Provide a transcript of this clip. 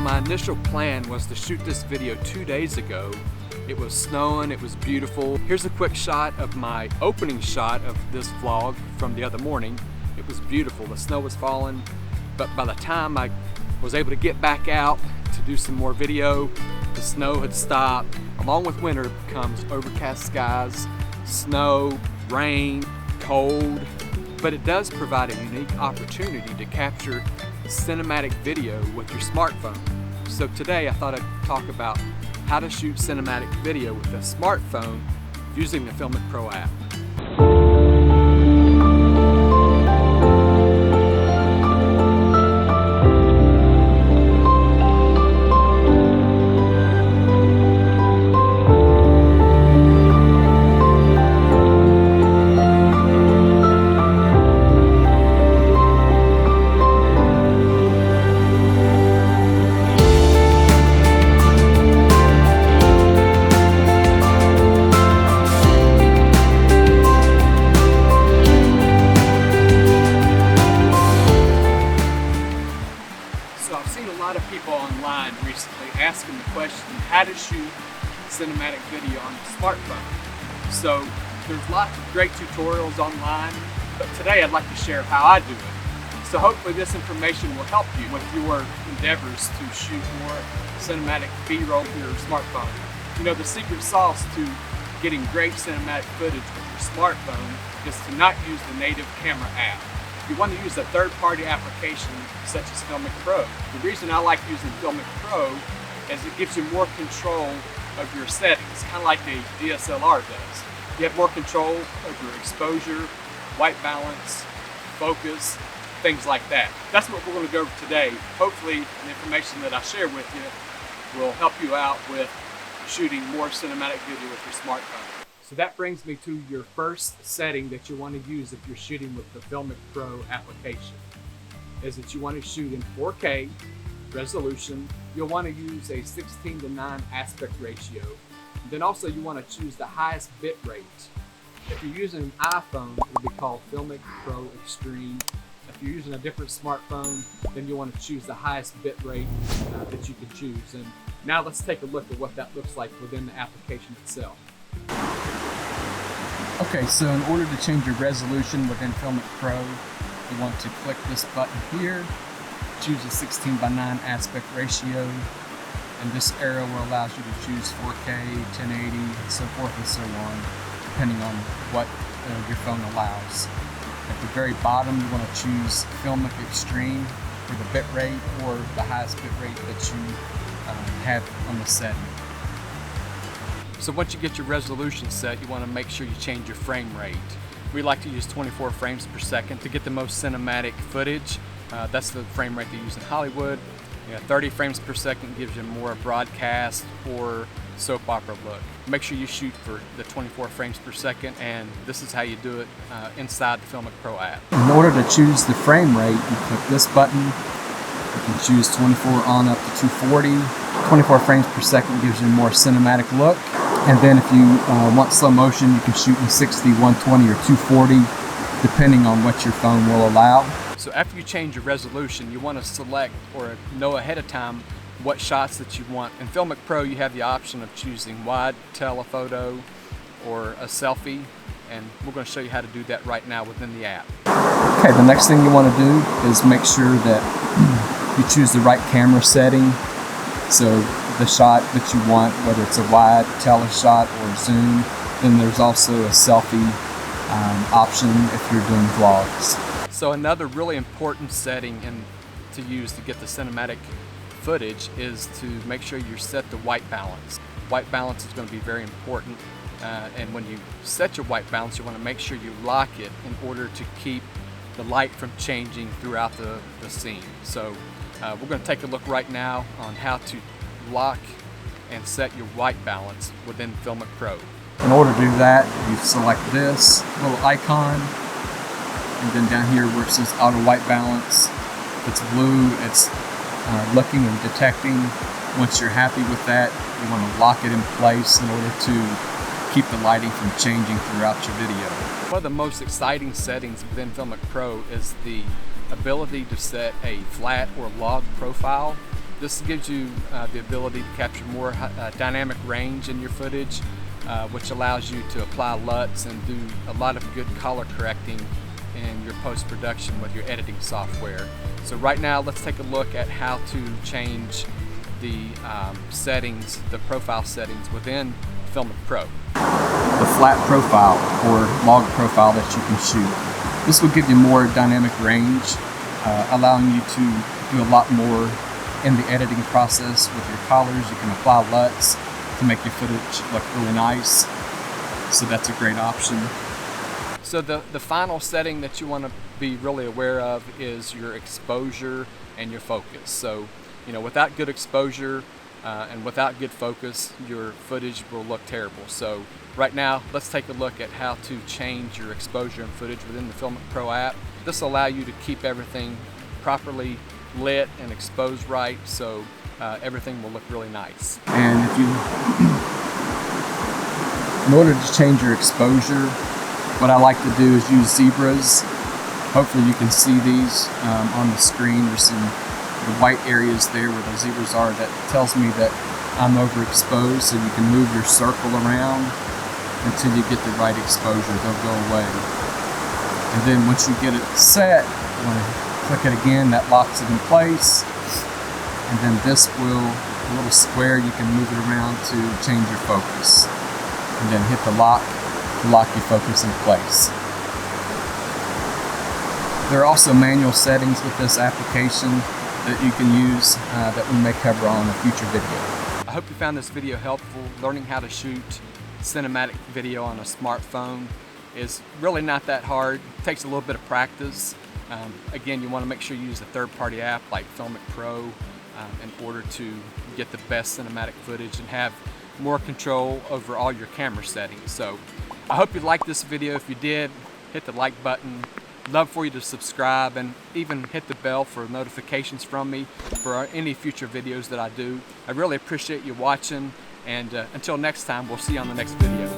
my initial plan was to shoot this video 2 days ago. It was snowing, it was beautiful. Here's a quick shot of my opening shot of this vlog from the other morning. It was beautiful, the snow was falling, but by the time I was able to get back out to do some more video, the snow had stopped. Along with winter comes overcast skies, snow, rain, cold, but it does provide a unique opportunity to capture cinematic video with your smartphone. So today I thought I'd talk about how to shoot cinematic video with a smartphone using the Filmic Pro app. People online recently asking the question how to shoot cinematic video on the smartphone. So there's lots of great tutorials online, but today I'd like to share how I do it. So hopefully this information will help you with your endeavors to shoot more cinematic B-roll with your smartphone. You know, the secret sauce to getting great cinematic footage with your smartphone is to not use the native camera app. You want to use a third-party application such as Filmic Pro. The reason I like using Filmic Pro is it gives you more control of your settings, kind of like a DSLR does. You have more control of your exposure, white balance, focus, things like that. That's what we're going to go over today. Hopefully the information that I share with you will help you out with shooting more cinematic video with your smartphone. So that brings me to your first setting that you want to use if you're shooting with the Filmic Pro application, is that you want to shoot in 4K resolution. You'll want to use a 16:9 aspect ratio. And then also you want to choose the highest bit rate. If you're using an iPhone, it will be called Filmic Pro Extreme. If you're using a different smartphone, then you want to choose the highest bit rate that you can choose. And now let's take a look at what that looks like within the application itself. Okay, so in order to change your resolution within Filmic Pro, you want to click this button here, choose a 16:9 aspect ratio, and this arrow will allow you to choose 4K, 1080, and so forth and so on, depending on what your phone allows. At the very bottom, you want to choose Filmic Extreme for the bit rate or the highest bit rate that you have on the setting. So once you get your resolution set, you want to make sure you change your frame rate. We like to use 24 frames per second to get the most cinematic footage. That's the frame rate they use in Hollywood. 30 frames per second gives you more broadcast or soap opera look. Make sure you shoot for the 24 frames per second, and this is how you do it inside the Filmic Pro app. In order to choose the frame rate, you click this button. You can choose 24 on up to 240. 24 frames per second gives you a more cinematic look. And then if you want slow motion, you can shoot in 60, 120, or 240, depending on what your phone will allow. So after you change your resolution, you want to select or know ahead of time what shots that you want. In Filmic Pro, you have the option of choosing wide, telephoto, or a selfie, and we're going to show you how to do that right now within the app. Okay, the next thing you want to do is make sure that you choose the right camera setting. So the shot that you want, whether it's a wide, teleshot, or zoom. Then there's also a selfie option if you're doing vlogs. So another really important setting to use to get the cinematic footage is to make sure you set the white balance. White balance is going to be very important, and when you set your white balance, you want to make sure you lock it in order to keep the light from changing throughout the scene. So we're going to take a look right now on how to lock and set your white balance within Filmic Pro. In order to do that, you select this little icon, and then down here where it says auto white balance, if it's blue, it's looking and detecting. Once you're happy with that, you want to lock it in place in order to keep the lighting from changing throughout your video. One of the most exciting settings within Filmic Pro is the ability to set a flat or log profile. This gives you the ability to capture more dynamic range in your footage, which allows you to apply LUTs and do a lot of good color correcting in your post-production with your editing software. So right now, let's take a look at how to change the settings, the profile settings within Filmic Pro. The flat profile or log profile that you can shoot. This will give you more dynamic range, allowing you to do a lot more in the editing process with your colors. You can apply LUTs to make your footage look really nice. So that's a great option. So the final setting that you want to be really aware of is your exposure and your focus. So, without good exposure and without good focus, your footage will look terrible. So right now, let's take a look at how to change your exposure and footage within the Filmic Pro app. This will allow you to keep everything properly lit and exposed right, so everything will look really nice. And in order to change your exposure, what I like to do is use zebras. Hopefully you can see these on the screen. There's some the white areas there where the zebras are. That tells me that I'm overexposed, so you can move your circle around until you get the right exposure. They'll go away. And then once you get it set, you want to click it again. That locks it in place. And then this will, a little square, you can move it around to change your focus. And then hit the lock to lock your focus in place. There are also manual settings with this application that you can use that we may cover on a future video. I hope you found this video helpful. Learning how to shoot cinematic video on a smartphone is really not that hard. It takes a little bit of practice. Again, you want to make sure you use a third-party app like Filmic Pro in order to get the best cinematic footage and have more control over all your camera settings. So I hope you liked this video. If you did, hit the like button. Love for you to subscribe and even hit the bell for notifications from me for any future videos that I do. I really appreciate you watching, and until next time, we'll see you on the next video.